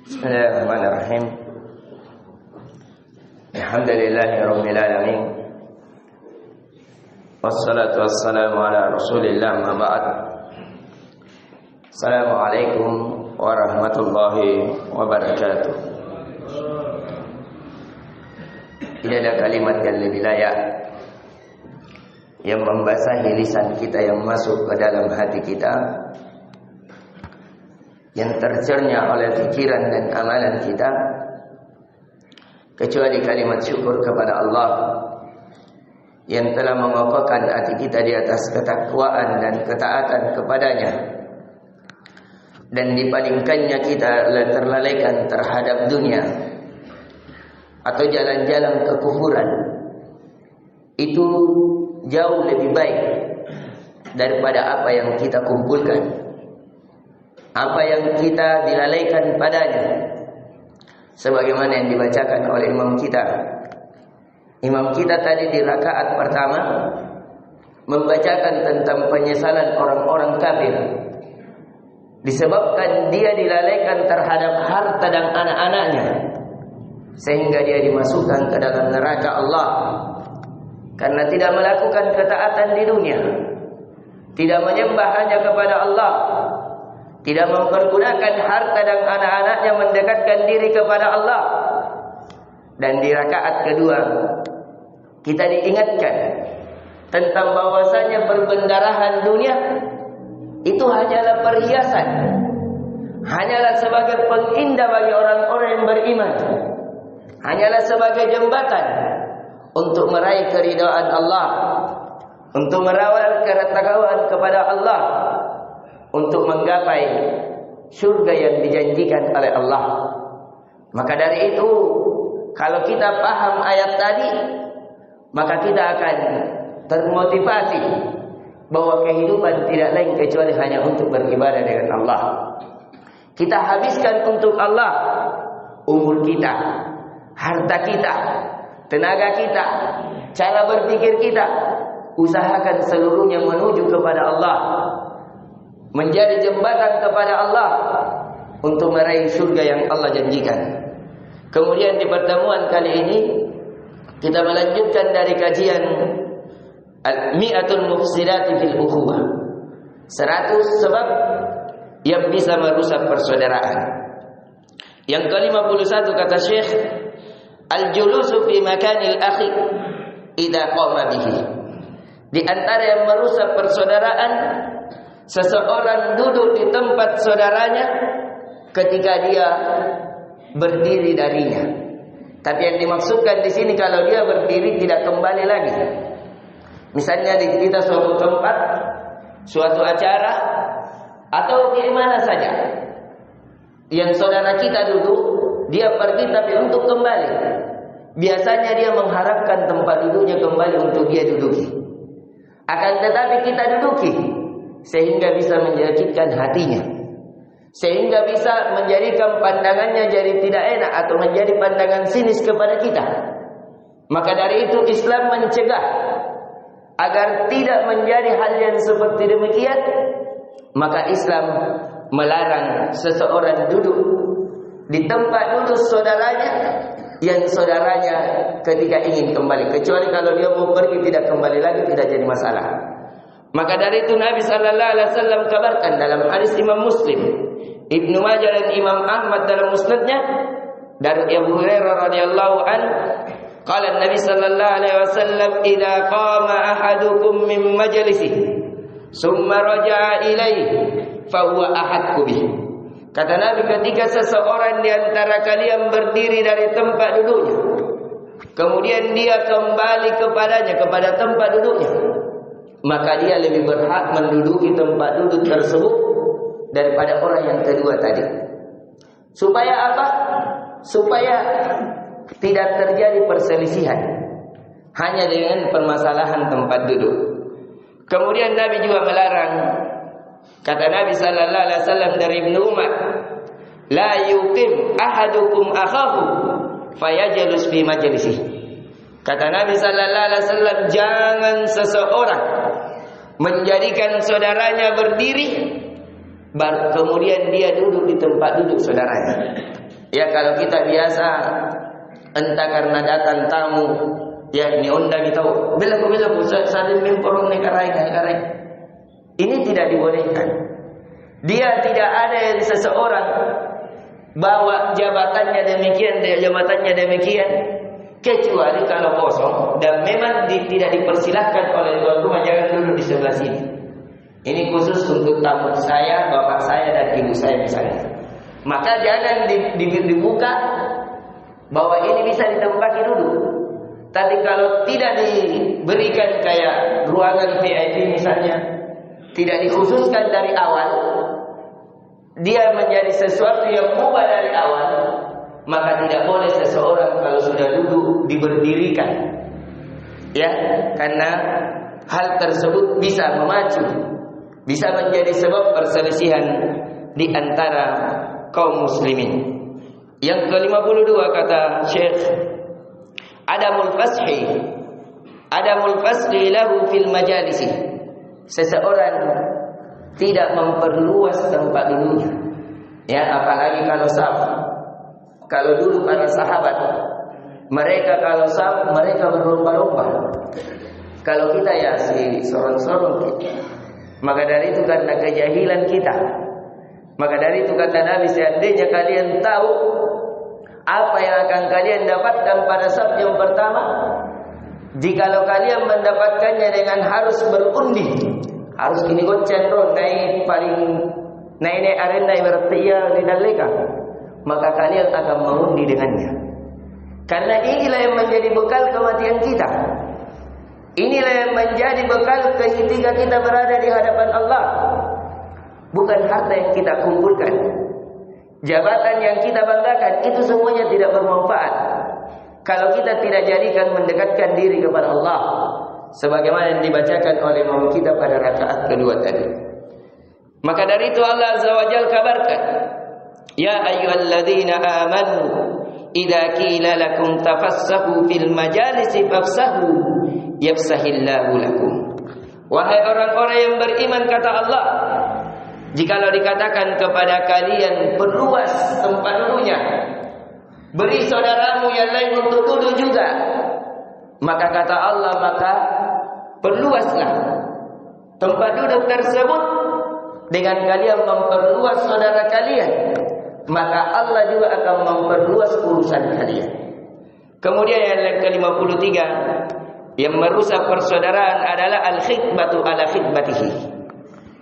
Bismillahirrahmanirrahim. Alhamdulillahirabbil alamin. Wassalatu wassalamu ala Rasulillah ma ba'd. Assalamualaikum warahmatullahi wabarakatuh. Tidak ada kalimat yang lebih layak yang membasahi lisan kita, yang masuk ke dalam hati kita, yang tercernya oleh pikiran dan amalan kita, kecuali kalimat syukur kepada Allah yang telah mengokohkan hati kita di atas ketakwaan dan ketaatan kepadanya, dan dipalingkannya kita terlalaikan terhadap dunia atau jalan-jalan kekufuran. Itu jauh lebih baik daripada apa yang kita kumpulkan, apa yang kita dilalaikan padanya. Sebagaimana yang dibacakan oleh imam kita. Imam kita tadi di rakaat pertama membacakan tentang penyesalan orang-orang kafir, disebabkan dia dilalaikan terhadap harta dan anak-anaknya, sehingga dia dimasukkan ke dalam neraka Allah karena tidak melakukan ketaatan di dunia, tidak menyembah hanya kepada Allah, tidak mempergunakan harta dan anak-anaknya mendekatkan diri kepada Allah. Dan di rakaat kedua kita diingatkan tentang bahwasanya perbendarahan dunia itu hanyalah perhiasan, hanyalah sebagai pengindah bagi orang-orang yang beriman, hanyalah sebagai jembatan untuk meraih keridhaan Allah, untuk merawat ketakwaan kepada Allah, untuk menggapai surga yang dijanjikan oleh Allah. Maka dari itu, kalau kita paham ayat tadi, maka kita akan termotivasi bahwa kehidupan tidak lain kecuali hanya untuk beribadah dengan Allah. Kita habiskan untuk Allah umur kita, harta kita, tenaga kita, cara berpikir kita. Usahakan seluruhnya menuju kepada Allah, menjadi jembatan kepada Allah untuk meraih surga yang Allah janjikan. Kemudian di pertemuan kali ini kita melanjutkan dari kajian Al-Mi'atul Mufsidati fil Ukhuwah, 100 sebab yang bisa merusak persaudaraan. Yang ke-51 kata Syekh, Al-julusu fi makanil akhi idza qama bihi. Di antara yang merusak persaudaraan, seseorang duduk di tempat saudaranya ketika dia berdiri darinya. Tapi yang dimaksudkan di sini kalau dia berdiri tidak kembali lagi. Misalnya di kita suatu tempat, suatu acara, atau di mana saja yang saudara kita duduk, dia pergi tapi untuk kembali. Biasanya dia mengharapkan tempat duduknya kembali untuk dia duduki. Akan tetapi kita duduki sehingga bisa menyakitkan hatinya, sehingga bisa menjadikan pandangannya jadi tidak enak atau menjadi pandangan sinis kepada kita. Maka dari itu Islam mencegah agar tidak menjadi hal yang seperti demikian. Maka Islam melarang seseorang duduk di tempat duduk saudaranya yang saudaranya ketika ingin kembali, kecuali kalau dia mau pergi tidak kembali lagi, tidak jadi masalah. Maka dari itu Nabi sallallahu alaihi wasallam kabarkan dalam hadis Imam Muslim, Ibnu Majah dan Imam Ahmad dalam musnadnya dari Abu Hurairah radhiyallahu an, qala Nabi sallallahu alaihi wasallam, idza qama ahadukum min majlisihi summa raja'a ilaihi fa huwa ahaqqu bihi. Kata Nabi, ketika seseorang di antara kalian berdiri dari tempat duduknya, kemudian dia kembali kepadanya, kepada tempat duduknya, maka dia lebih berhak menduduki tempat duduk tersebut daripada orang yang kedua tadi. Supaya apa? Supaya tidak terjadi perselisihan hanya dengan permasalahan tempat duduk. Kemudian Nabi juga melarang, kata Nabi sallallahu alaihi wasallam dari Ibnu Umar, la yuqim ahadukum akhahu fayajlus fi majlisihi. Kata Nabi sallallahu alaihi wasallam, jangan seseorang menjadikan saudaranya berdiri kemudian dia duduk di tempat duduk saudaranya. Ya kalau kita biasa, entah karena datang tamu, ya ini undang kita, bila saling mempelong nekarai. Ini tidak dibolehkan. Dia tidak ada yang seseorang bawa jabatannya demikian, kecuali kalau kosong dan memang tidak dipersilahkan oleh tuan rumah, jangan duduk di sebelah sini. Ini khusus untuk tamu saya, bapak saya dan ibu saya misalnya. Maka jangan dibuka bahwa ini bisa ditempati dulu. Tapi kalau tidak diberikan kayak ruangan VIP misalnya, tidak dikhususkan dari awal, dia menjadi sesuatu yang mubah dari awal, maka tidak boleh seseorang kalau sudah duduk diberdirikan. Ya, karena hal tersebut bisa memacu, bisa menjadi sebab perselisihan di antara kaum muslimin. Yang ke-52 kata Syekh, Adamul fashi lahu fil majalisi. Seseorang tidak memperluas tempat duduknya. Ya, apalagi kalau saf. Kalau dulu para sahabat, mereka kalau saf, mereka berlomba-lomba. Kalau kita ya sorong-sorong kita. Maka dari itu karena kejahilan kita. Maka dari itu kata Nabi, seandainya kalian tahu apa yang akan kalian dapatkan pada saf yang pertama, jikalau kalian mendapatkannya dengan harus berundi, harus ini goceng ron naik arena bertia lidalika, maka kalian akan mengundi dengannya. Karena inilah yang menjadi bekal kematian kita. Inilah yang menjadi bekal ketika kita berada di hadapan Allah. Bukan harta yang kita kumpulkan, jabatan yang kita banggakan, itu semuanya tidak bermanfaat kalau kita tidak jadikan mendekatkan diri kepada Allah, sebagaimana yang dibacakan oleh imam kita pada rakaat kedua tadi. Maka dari itu Allah Azza wa Jalla kabarkan, ya ayyuhalladzina amanu idza qila lakum tafassahu fil majalisi fafsahu yafsahillahu lakum. Wahai orang-orang yang beriman, kata Allah, jikalau dikatakan kepada kalian perluas tempat duduknya, beri saudaramu yang lain untuk duduk juga, maka kata Allah, maka perluaslah tempat duduk tersebut dengan kalian memperluas saudara kalian, maka Allah juga akan memperluas urusan kalian. Kemudian yang ke-53 yang merusak persaudaraan adalah al-khitbatu ala khitbatihi.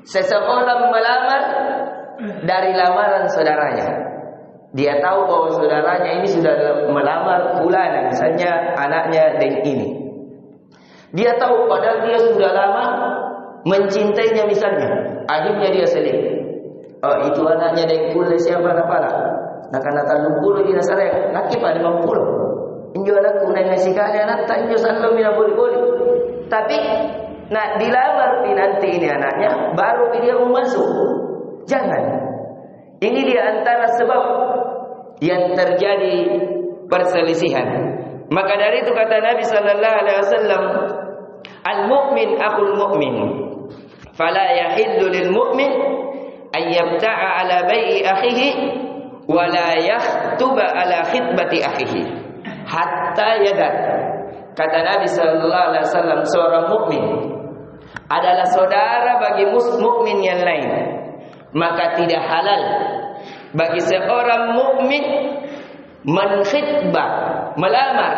Seseorang melamar dari lamaran saudaranya. Dia tahu bahwa saudaranya ini sudah melamar fulana, misalnya anaknya dan ini. Dia tahu padahal dia sudah lama mencintainya misalnya. Akhirnya dia seling. Oh, itu anaknya dan kule siapa napala? Nakana 30 di nasarek, laki pada 50. Injo anakku nang nasikali anak tak injo sallo mina boleh-boleh. Tapi nah dilamar nanti ini anaknya, baru dia mau masuk. Jangan. Ini di antara sebab yang terjadi perselisihan. Maka dari itu kata Nabi sallallahu alaihi wasallam, al-mu'min akhul mu'min, fala yahillu lil mu'min an yabta'a ala bai'i akhihi wa la yakhthuba ala khitbati akhihi hatta yadar. Kata Nabi sallallahu alaihi wasallam, seorang mukmin adalah saudara bagi mukmin yang lain. Maka tidak halal bagi seorang mukmin menkhitbah, melamar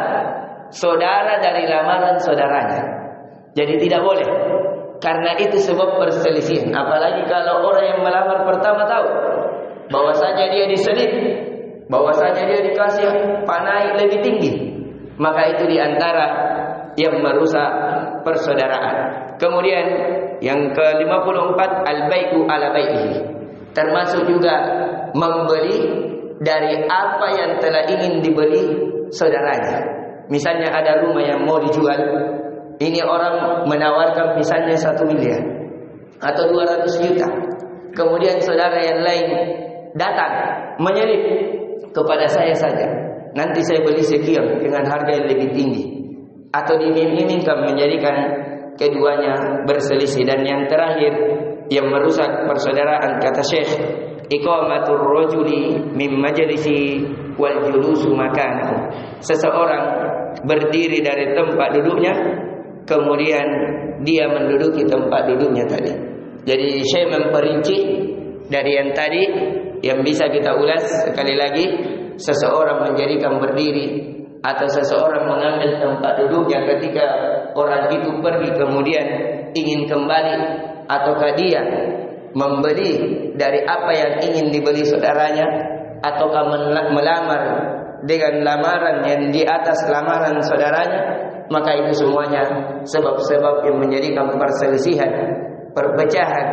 saudara dari lamaran saudaranya. Jadi tidak boleh, karena itu sebab perselisihan. Apalagi kalau orang yang melamar pertama tahu bahwasanya dia diselip, bahwasanya dia dikasih panai lebih tinggi, maka itu diantara yang merusak persaudaraan. Kemudian yang ke-54 al-bai'u ala bai'ihi, termasuk juga membeli dari apa yang telah ingin dibeli saudaranya. Misalnya ada rumah yang mau dijual, ini orang menawarkan misalnya 1 miliar atau 200 juta. Kemudian saudara yang lain datang menyelip, kepada saya saja, nanti saya beli sekian dengan harga yang lebih tinggi, atau diiming-imingkan, menjadikan keduanya berselisih. Dan yang terakhir yang merusak persaudaraan kata Syekh iqamatur rajuli min majlisi wal julusu makanahu. Seseorang berdiri dari tempat duduknya, kemudian dia menduduki tempat duduknya tadi. Jadi saya memperinci dari yang tadi yang bisa kita ulas sekali lagi, seseorang menjadikan berdiri atau seseorang mengambil tempat duduknya ketika orang itu pergi kemudian ingin kembali, ataukah dia membeli dari apa yang ingin dibeli saudaranya, ataukah melamar dengan lamaran yang di atas lamaran saudaranya, maka itu semuanya sebab-sebab yang menjadikan perselisihan, perpecahan,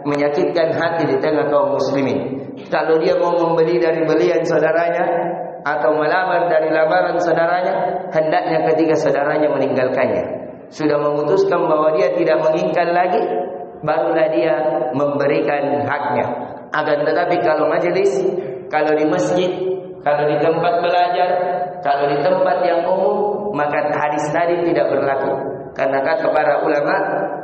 menyakitkan hati di tengah kaum muslimin. Kalau dia mau membeli dari belian saudaranya atau melamar dari lamaran saudaranya, hendaknya ketika saudaranya meninggalkannya, sudah memutuskan bahwa dia tidak menginginkan lagi, barulah dia memberikan haknya. Akan tetapi kalau majelis, kalau di masjid, kalau di tempat belajar, kalau di tempat yang umum, maka hadis tadi tidak berlaku. Karena kata para ulama,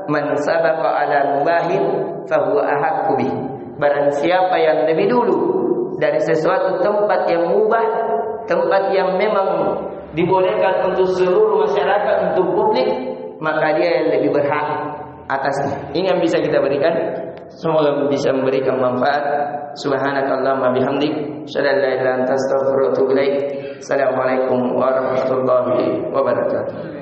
man sabaqa ala mubahin fahuwa ahaqqu bih. Barang siapa yang lebih dulu dari sesuatu tempat yang mubah, tempat yang memang dibolehkan untuk seluruh masyarakat, untuk publik, maka dia yang lebih berhak atasnya. Ini yang bisa kita berikan. Semoga bisa memberikan manfaat. Subhanakallahumma bihamdik, asyhadu an la ilaha illa anta, astaghfiruka wa atubu ilaik. Assalamualaikum warahmatullahi wabarakatuh.